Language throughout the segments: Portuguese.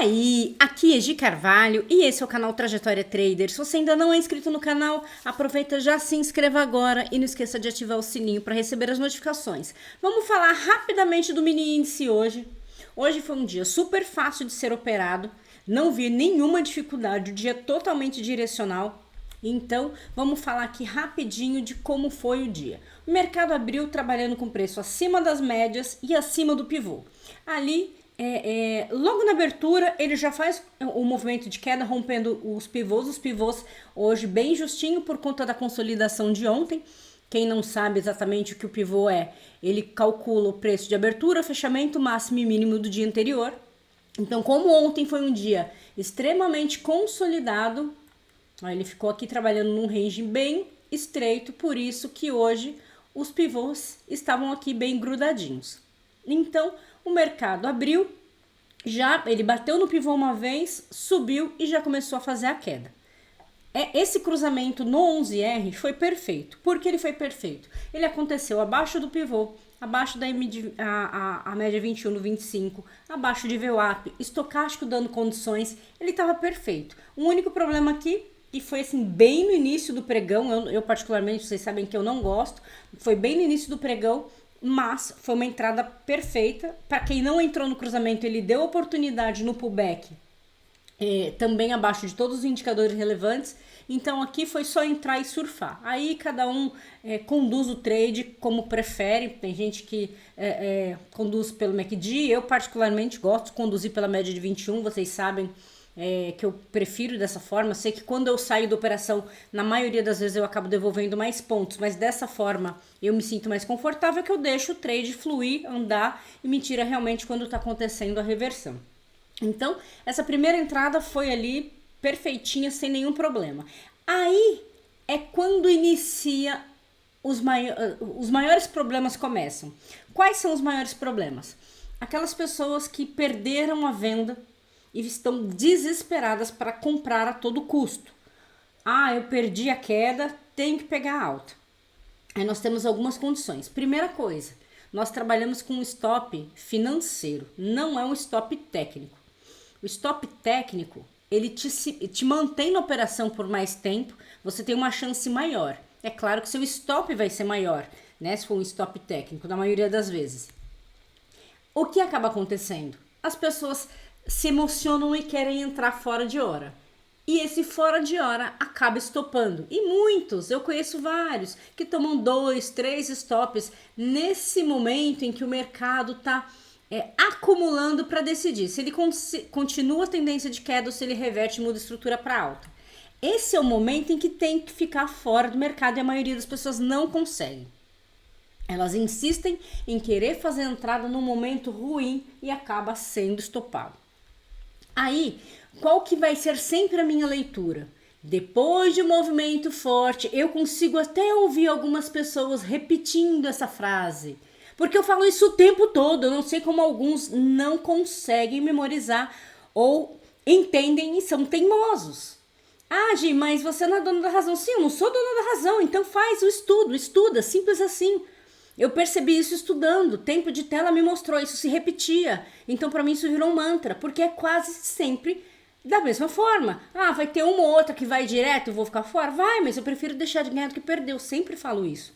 aí, aqui é Gi Carvalho e esse é o canal Trajetória Trader. Se você ainda não é inscrito no canal, aproveita, já se inscreva agora e não esqueça de ativar o sininho para receber as notificações. Vamos falar rapidamente do mini índice hoje. Hoje foi um dia super fácil de ser operado, não vi nenhuma dificuldade, o dia totalmente direcional. Então, vamos falar aqui rapidinho de como foi o dia. O mercado abriu trabalhando com preço acima das médias e acima do pivô. Ali, logo na abertura, ele já faz o movimento de queda, rompendo os pivôs hoje bem justinho por conta da consolidação de ontem. Quem não sabe exatamente o que o pivô é, ele calcula o preço de abertura, fechamento, máximo e mínimo do dia anterior. Então, como ontem foi um dia extremamente consolidado, ele ficou aqui trabalhando num range bem estreito, por isso que hoje os pivôs estavam aqui bem grudadinhos. Então, o mercado abriu, ele bateu no pivô uma vez, subiu e já começou a fazer a queda. Esse cruzamento no 11R foi perfeito. Por que ele foi perfeito? Ele aconteceu abaixo do pivô, abaixo da a média 21 no 25, abaixo de VWAP, estocástico dando condições, ele estava perfeito. O único problema aqui, e foi assim bem no início do pregão, eu particularmente, vocês sabem que eu não gosto, foi bem no início do pregão, mas foi uma entrada perfeita. Para quem não entrou no cruzamento, ele deu oportunidade no pullback, também abaixo de todos os indicadores relevantes. Então aqui foi só entrar e surfar. Aí cada um conduz o trade como prefere. Tem gente que conduz pelo MACD. Eu particularmente gosto de conduzir pela média de 21. Vocês sabem que eu prefiro dessa forma. Sei que quando eu saio da operação, na maioria das vezes eu acabo devolvendo mais pontos, mas dessa forma eu me sinto mais confortável, que eu deixo o trade fluir, andar e me tira realmente quando está acontecendo a reversão. Então, essa primeira entrada foi ali perfeitinha, sem nenhum problema. Aí é quando inicia os maiores problemas começam. Quais são os maiores problemas? Aquelas pessoas que perderam a venda e estão desesperadas para comprar a todo custo. Eu perdi a queda, tenho que pegar a alta. Aí nós temos algumas condições. Primeira coisa, nós trabalhamos com um stop financeiro, não é um stop técnico. O stop técnico, ele te mantém na operação por mais tempo, você tem uma chance maior. É claro que seu stop vai ser maior, né? Se for um stop técnico, na maioria das vezes. O que acaba acontecendo? As pessoas se emocionam e querem entrar fora de hora. E esse fora de hora acaba estopando. E muitos, eu conheço vários, que tomam 2, 3 stops nesse momento em que o mercado está acumulando para decidir se ele continua a tendência de queda ou se ele reverte e muda a estrutura para alta. Esse é o momento em que tem que ficar fora do mercado e a maioria das pessoas não consegue. Elas insistem em querer fazer a entrada num momento ruim e acaba sendo estopado. Aí, qual que vai ser sempre a minha leitura? Depois de um movimento forte, eu consigo até ouvir algumas pessoas repetindo essa frase. Porque eu falo isso o tempo todo, eu não sei como alguns não conseguem memorizar ou entendem e são teimosos. Gi, mas você não é dona da razão. Sim, eu não sou dona da razão, então faz o estuda, simples assim. Eu percebi isso estudando, tempo de tela me mostrou, isso se repetia. Então para mim isso virou um mantra, porque é quase sempre da mesma forma. Vai ter uma ou outra que vai direto, eu vou ficar fora? Vai, mas eu prefiro deixar de ganhar do que perder, eu sempre falo isso.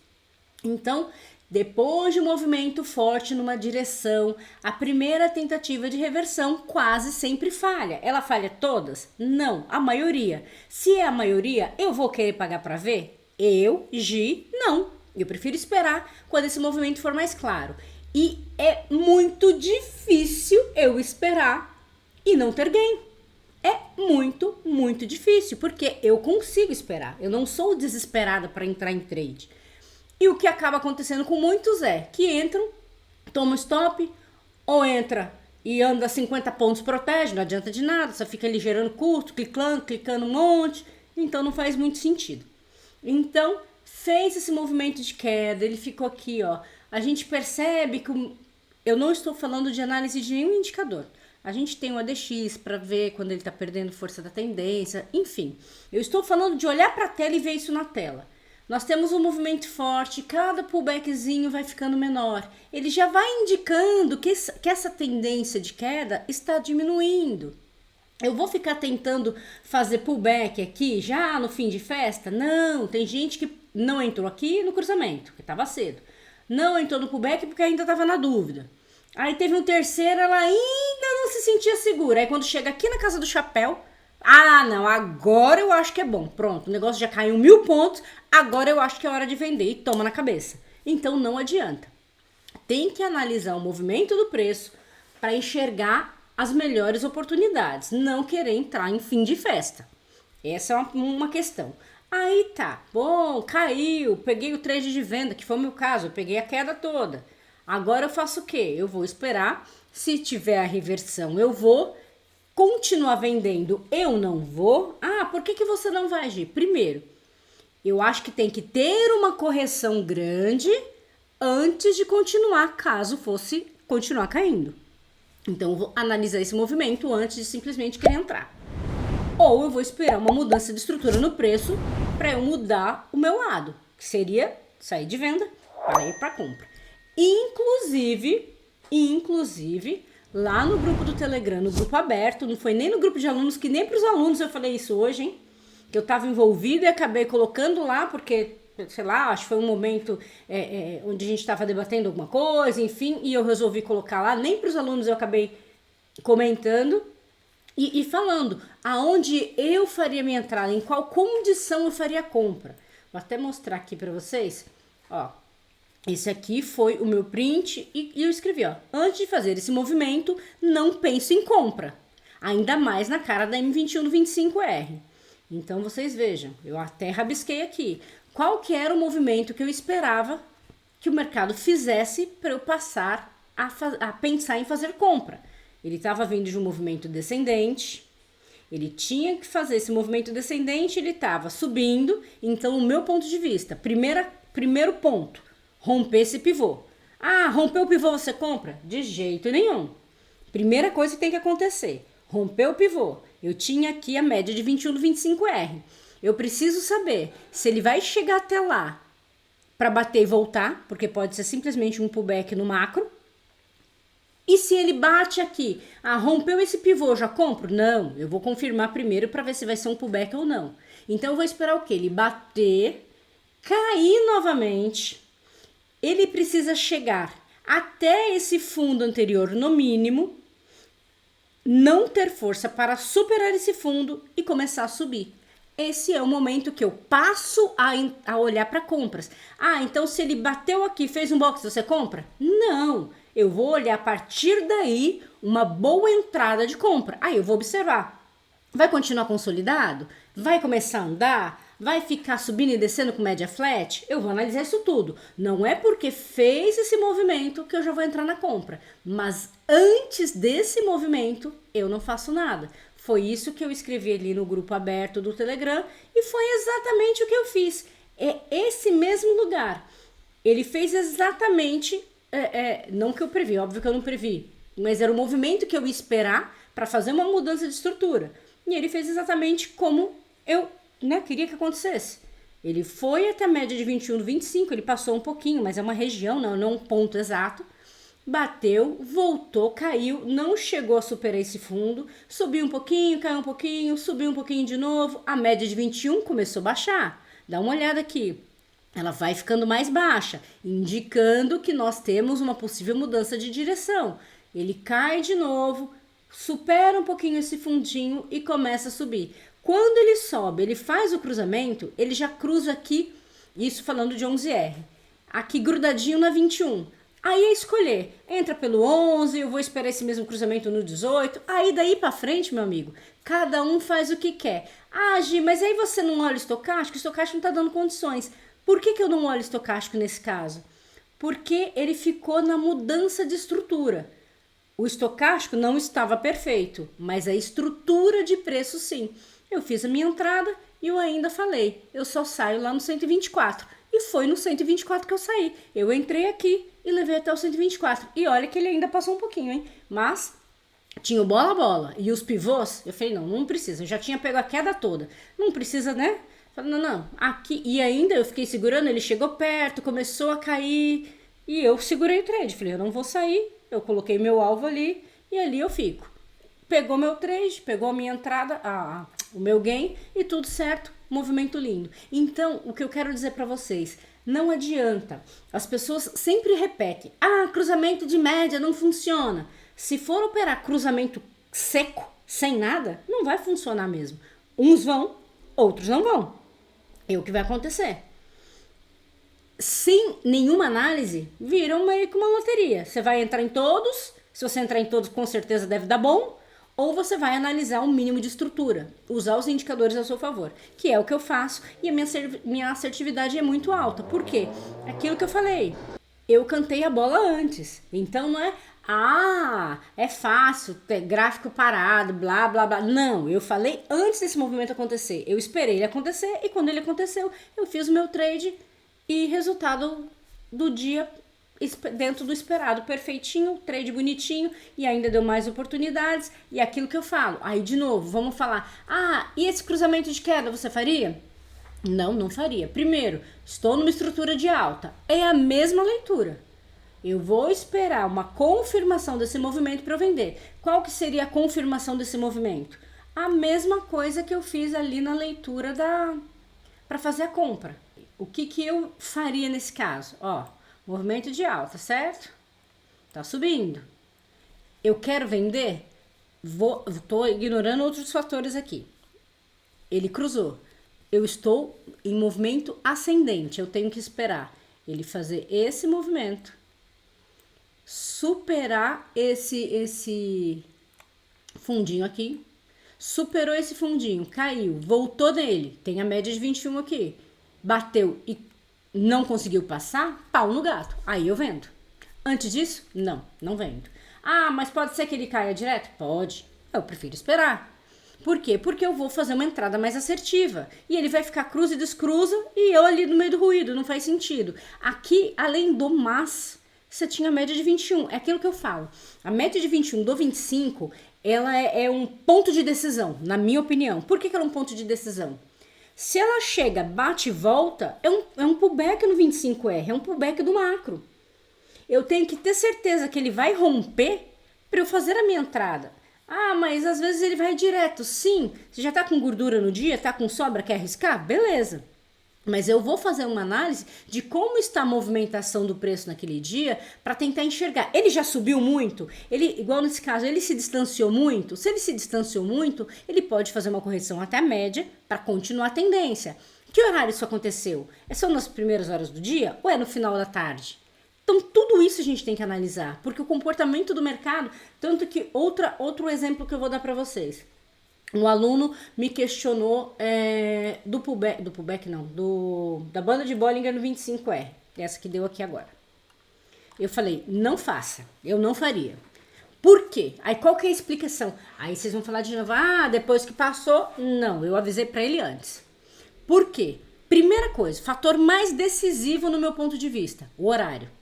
Então, depois de um movimento forte numa direção, a primeira tentativa de reversão quase sempre falha. Ela falha todas? Não, a maioria. Se é a maioria, eu vou querer pagar para ver? Não. Eu prefiro esperar quando esse movimento for mais claro. E é muito difícil eu esperar e não ter gain. É muito, muito difícil, porque eu consigo esperar. Eu não sou desesperada para entrar em trade. E o que acaba acontecendo com muitos é que entram, tomam stop, ou entra e anda 50 pontos, protege, não adianta de nada, só fica ali gerando curto, clicando um monte, então não faz muito sentido. Então, fez esse movimento de queda, ele ficou aqui, ó. A gente percebe que eu não estou falando de análise de nenhum indicador. A gente tem o ADX para ver quando ele está perdendo força da tendência, enfim. Eu estou falando de olhar para a tela e ver isso na tela. Nós temos um movimento forte, cada pullbackzinho vai ficando menor. Ele já vai indicando que essa tendência de queda está diminuindo. Eu vou ficar tentando fazer pullback aqui já no fim de festa? Não, tem gente que não entrou aqui no cruzamento, que estava cedo. Não entrou no pullback porque ainda estava na dúvida. Aí teve um terceiro, ela ainda não se sentia segura. Aí quando chega aqui na casa do chapéu, ah não, agora eu acho que é bom. Pronto, o negócio já caiu 1.000 pontos, agora eu acho que é hora de vender e toma na cabeça. Então não adianta. Tem que analisar o movimento do preço para enxergar as melhores oportunidades, não querer entrar em fim de festa. Essa é uma questão. Aí tá, bom, caiu, peguei o trade de venda, que foi o meu caso, eu peguei a queda toda. Agora eu faço o quê? Eu vou esperar, se tiver a reversão eu vou, continuar vendendo eu não vou. Ah, por que você não vai agir? Primeiro, eu acho que tem que ter uma correção grande antes de continuar, caso fosse continuar caindo. Então, eu vou analisar esse movimento antes de simplesmente querer entrar. Ou eu vou esperar uma mudança de estrutura no preço para eu mudar o meu lado, que seria sair de venda para ir para compra. Inclusive, lá no grupo do Telegram, no grupo aberto, não foi nem no grupo de alunos, que nem para os alunos eu falei isso hoje, hein? Que eu estava envolvida e acabei colocando lá, porque, sei lá, acho que foi um momento onde a gente estava debatendo alguma coisa, enfim, e eu resolvi colocar lá, nem para os alunos eu acabei comentando e falando aonde eu faria minha entrada, em qual condição eu faria a compra. Vou até mostrar aqui para vocês, ó, esse aqui foi o meu print e eu escrevi, ó, antes de fazer esse movimento, não penso em compra, ainda mais na cara da M21 do 25R. Então, vocês vejam, eu até rabisquei aqui. Qual que era o movimento que eu esperava que o mercado fizesse para eu passar a pensar em fazer compra? Ele estava vindo de um movimento descendente, ele tinha que fazer esse movimento descendente, ele estava subindo. Então, o meu ponto de vista, primeiro ponto, romper esse pivô. Ah, rompeu o pivô, você compra? De jeito nenhum. Primeira coisa que tem que acontecer, romper o pivô. Eu tinha aqui a média de 21 do 25R. Eu preciso saber se ele vai chegar até lá para bater e voltar, porque pode ser simplesmente um pullback no macro. E se ele bate aqui, rompeu esse pivô, já compro? Não, eu vou confirmar primeiro para ver se vai ser um pullback ou não. Então eu vou esperar o quê? Ele bater, cair novamente. Ele precisa chegar até esse fundo anterior no mínimo, não ter força para superar esse fundo e começar a subir. Esse é o momento que eu passo a olhar para compras. Ah, então se ele bateu aqui, fez um box, você compra? Não, eu vou olhar a partir daí uma boa entrada de compra. Aí eu vou observar. Vai continuar consolidado? Vai começar a andar? Vai ficar subindo e descendo com média flat? Eu vou analisar isso tudo. Não é porque fez esse movimento que eu já vou entrar na compra. Mas antes desse movimento, eu não faço nada. Foi isso que eu escrevi ali no grupo aberto do Telegram e foi exatamente o que eu fiz. É esse mesmo lugar. Ele fez exatamente, não que eu previ, óbvio que eu não previ, mas era o movimento que eu ia esperar para fazer uma mudança de estrutura. E ele fez exatamente como eu queria que acontecesse. Ele foi até a média de 21, 25, ele passou um pouquinho, mas é uma região, não um ponto exato. Bateu, voltou, caiu, não chegou a superar esse fundo, subiu um pouquinho, caiu um pouquinho, subiu um pouquinho de novo, a média de 21 começou a baixar. Dá uma olhada aqui. Ela vai ficando mais baixa, indicando que nós temos uma possível mudança de direção. Ele cai de novo, supera um pouquinho esse fundinho e começa a subir. Quando ele sobe, ele faz o cruzamento, ele já cruza aqui, isso falando de 11R, aqui grudadinho na 21. Aí é escolher, entra pelo 11, eu vou esperar esse mesmo cruzamento no 18, aí daí pra frente, meu amigo, cada um faz o que quer. Ah, Gi, mas aí você não olha o estocástico não tá dando condições. Por que eu não olho o estocástico nesse caso? Porque ele ficou na mudança de estrutura. O estocástico não estava perfeito, mas a estrutura de preço sim. Eu fiz a minha entrada e eu ainda falei, eu só saio lá no 124. E foi no 124 que eu saí. Eu entrei aqui e levei até o 124. E olha que ele ainda passou um pouquinho, hein? Mas tinha o bola-bola e os pivôs. Eu falei, não precisa. Eu já tinha pego a queda toda. Não precisa, né? Falei, não. Aqui. E ainda eu fiquei segurando. Ele chegou perto, começou a cair. E eu segurei o trade. Falei, eu não vou sair. Eu coloquei meu alvo ali e ali eu fico. pegou meu trade, pegou a minha entrada, o meu gain e tudo certo, movimento lindo. Então, o que eu quero dizer para vocês, não adianta. As pessoas sempre repetem, cruzamento de média não funciona. Se for operar cruzamento seco, sem nada, não vai funcionar mesmo. Uns vão, outros não vão. É o que vai acontecer. Sem nenhuma análise, viram meio que uma loteria. Você vai entrar em todos, se você entrar em todos, com certeza deve dar bom, ou você vai analisar um mínimo de estrutura, usar os indicadores a seu favor, que é o que eu faço, e a minha assertividade é muito alta. Por quê? Aquilo que eu falei, eu cantei a bola antes, então não é, é fácil ter gráfico parado, blá, blá, blá. Não, eu falei antes desse movimento acontecer, eu esperei ele acontecer, e quando ele aconteceu, eu fiz o meu trade, e resultado do dia dentro do esperado, perfeitinho, trade bonitinho, e ainda deu mais oportunidades, e aquilo que eu falo. Aí de novo, vamos falar, e esse cruzamento de queda você faria? Não, não faria. Primeiro, estou numa estrutura de alta, é a mesma leitura. Eu vou esperar uma confirmação desse movimento para eu vender. Qual que seria a confirmação desse movimento? A mesma coisa que eu fiz ali na leitura para fazer a compra. O que eu faria nesse caso? Movimento de alta, certo? Tá subindo. Eu quero vender? Tô ignorando outros fatores aqui. Ele cruzou. Eu estou em movimento ascendente. Eu tenho que esperar ele fazer esse movimento, superar esse fundinho aqui. Superou esse fundinho, caiu, voltou nele. Tem a média de 21 aqui. Bateu e não conseguiu passar, pau no gato. Aí eu vendo. Antes disso, não vendo. Mas pode ser que ele caia direto? Pode. Eu prefiro esperar. Por quê? Porque eu vou fazer uma entrada mais assertiva. E ele vai ficar cruza e descruza e eu ali no meio do ruído. Não faz sentido. Aqui, além do mas, você tinha a média de 21. É aquilo que eu falo. A média de 21 do 25, ela é um ponto de decisão, na minha opinião. Por que ela é um ponto de decisão? Se ela chega, bate e volta, é um pullback no 25R, é um pullback do macro. Eu tenho que ter certeza que ele vai romper para eu fazer a minha entrada. Mas às vezes ele vai direto. Sim, você já tá com gordura no dia, tá com sobra, quer arriscar? Beleza. Mas eu vou fazer uma análise de como está a movimentação do preço naquele dia para tentar enxergar. Ele já subiu muito? Ele, igual nesse caso, ele se distanciou muito? Se ele se distanciou muito, ele pode fazer uma correção até a média para continuar a tendência. Que horário isso aconteceu? São nas primeiras horas do dia ou é no final da tarde? Então, tudo isso a gente tem que analisar, porque o comportamento do mercado, tanto que outro exemplo que eu vou dar para vocês. Um aluno me questionou da banda de Bollinger no 25R, essa que deu aqui agora. Eu falei, não faça, eu não faria. Por quê? Aí qual que é a explicação? Aí vocês vão falar de novo, depois que passou, não, eu avisei para ele antes. Por quê? Primeira coisa, fator mais decisivo no meu ponto de vista, o horário.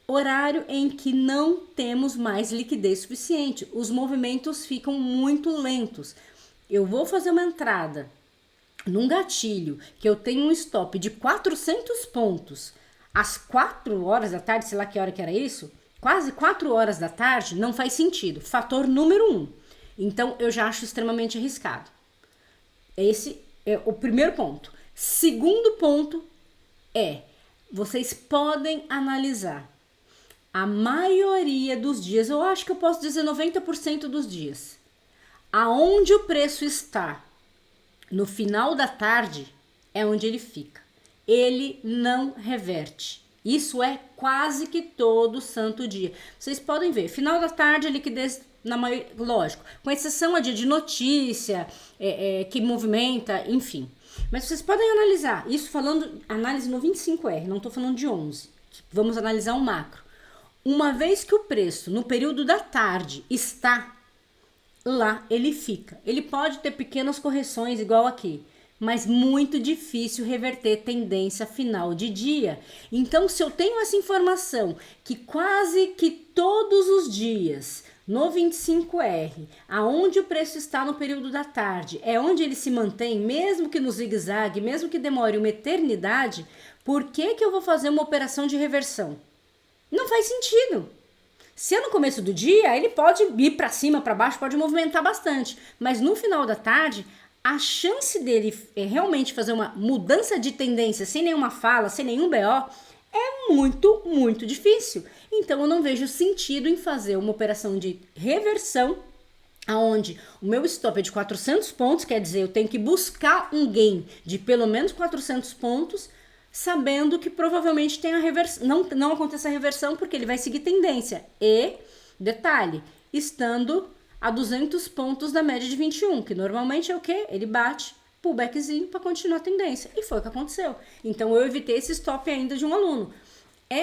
Horário em que não temos mais liquidez suficiente. Os movimentos ficam muito lentos. Eu vou fazer uma entrada num gatilho que eu tenho um stop de 400 pontos às 4 horas da tarde, sei lá que hora que era isso, quase 4 horas da tarde, não faz sentido. Fator número 1. Então, eu já acho extremamente arriscado. Esse é o primeiro ponto. Segundo ponto vocês podem analisar a maioria dos dias, eu acho que eu posso dizer 90% dos dias, aonde o preço está no final da tarde é onde ele fica. Ele não reverte. Isso é quase que todo santo dia. Vocês podem ver, final da tarde a liquidez, na maioria, lógico, com exceção a dia de notícia, que movimenta, enfim. Mas vocês podem analisar, isso falando, análise no 25R, não estou falando de 11. Vamos analisar um macro. Uma vez que o preço no período da tarde está lá, ele fica. Ele pode ter pequenas correções igual aqui, mas muito difícil reverter tendência final de dia. Então, se eu tenho essa informação que quase que todos os dias no 25R, aonde o preço está no período da tarde, é onde ele se mantém, mesmo que no zigue-zague, mesmo que demore uma eternidade, por que eu vou fazer uma operação de reversão? Não faz sentido. Se é no começo do dia, ele pode ir para cima, para baixo, pode movimentar bastante. Mas no final da tarde, a chance dele realmente fazer uma mudança de tendência sem nenhuma fala, sem nenhum BO, é muito, muito difícil. Então eu não vejo sentido em fazer uma operação de reversão, aonde o meu stop é de 400 pontos, quer dizer, eu tenho que buscar um gain de pelo menos 400 pontos, sabendo que provavelmente tem a reversão, não acontece a reversão porque ele vai seguir tendência. E, detalhe, estando a 200 pontos da média de 21, que normalmente é o quê? Ele bate pullbackzinho para continuar a tendência. E foi o que aconteceu. Então eu evitei esse stop ainda de um aluno.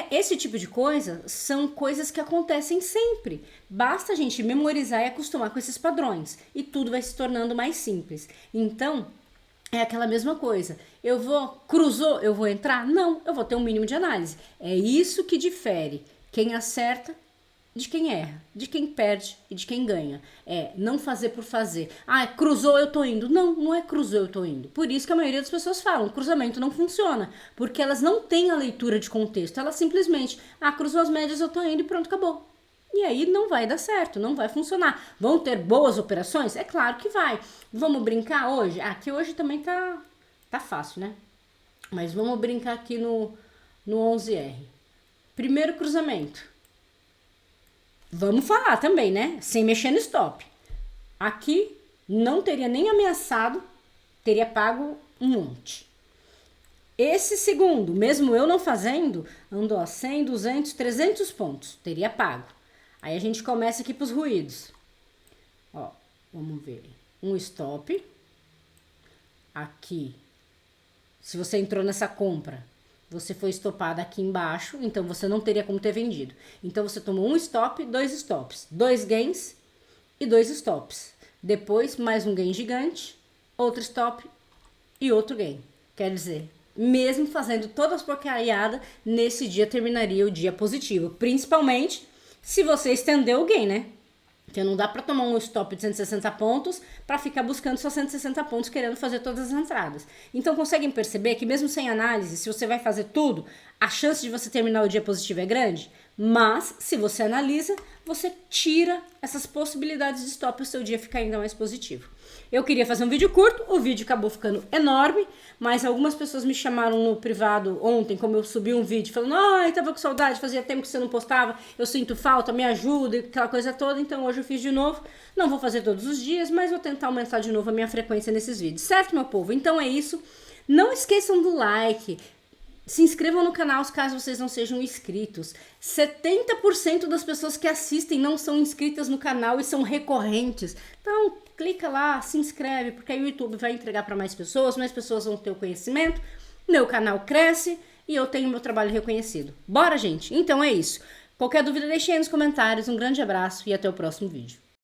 Esse tipo de coisa são coisas que acontecem sempre. Basta a gente memorizar e acostumar com esses padrões. E tudo vai se tornando mais simples. Então, é aquela mesma coisa. Cruzou, eu vou entrar? Não, eu vou ter um mínimo de análise. É isso que difere quem acerta de quem erra, de quem perde e de quem ganha. É não fazer por fazer. Cruzou, eu tô indo. Não, não é cruzou, eu tô indo. Por isso que a maioria das pessoas falam, cruzamento não funciona. Porque elas não têm a leitura de contexto. Elas simplesmente, cruzou as médias, eu tô indo e pronto, acabou. E aí não vai dar certo, não vai funcionar. Vão ter boas operações? É claro que vai. Vamos brincar hoje? Que hoje também tá fácil, né? Mas vamos brincar aqui no 11R. Primeiro cruzamento. Vamos falar também, né? Sem mexer no stop. Aqui não teria nem ameaçado, teria pago um monte. Esse segundo, mesmo eu não fazendo, andou a 100, 200, 300 pontos. Teria pago. Aí a gente começa aqui pros ruídos. Vamos ver. Um stop. Aqui. Se você entrou nessa compra, você foi estopado aqui embaixo, então você não teria como ter vendido. Então você tomou um stop, 2 stops, 2 gains e 2 stops. Depois, mais um gain gigante, outro stop e outro gain. Quer dizer, mesmo fazendo todas as porcariadas, nesse dia terminaria o dia positivo. Principalmente se você estendeu o gain, né? Porque não dá para tomar um stop de 160 pontos para ficar buscando só 160 pontos querendo fazer todas as entradas. Então conseguem perceber que mesmo sem análise, se você vai fazer tudo, a chance de você terminar o dia positivo é grande? Mas se você analisa, você tira essas possibilidades de stop e o seu dia fica ainda mais positivo. Eu queria fazer um vídeo curto, o vídeo acabou ficando enorme, mas algumas pessoas me chamaram no privado ontem, como eu subi um vídeo, falando, tava com saudade, fazia tempo que você não postava, eu sinto falta, me ajuda, aquela coisa toda, então hoje eu fiz de novo. Não vou fazer todos os dias, mas vou tentar aumentar de novo a minha frequência nesses vídeos, certo, meu povo? Então é isso, não esqueçam do like, se inscrevam no canal caso vocês não sejam inscritos. 70% das pessoas que assistem não são inscritas no canal e são recorrentes. Então, clica lá, se inscreve, porque aí o YouTube vai entregar para mais pessoas vão ter o conhecimento, meu canal cresce e eu tenho meu trabalho reconhecido. Bora, gente? Então é isso. Qualquer dúvida, deixe aí nos comentários. Um grande abraço e até o próximo vídeo.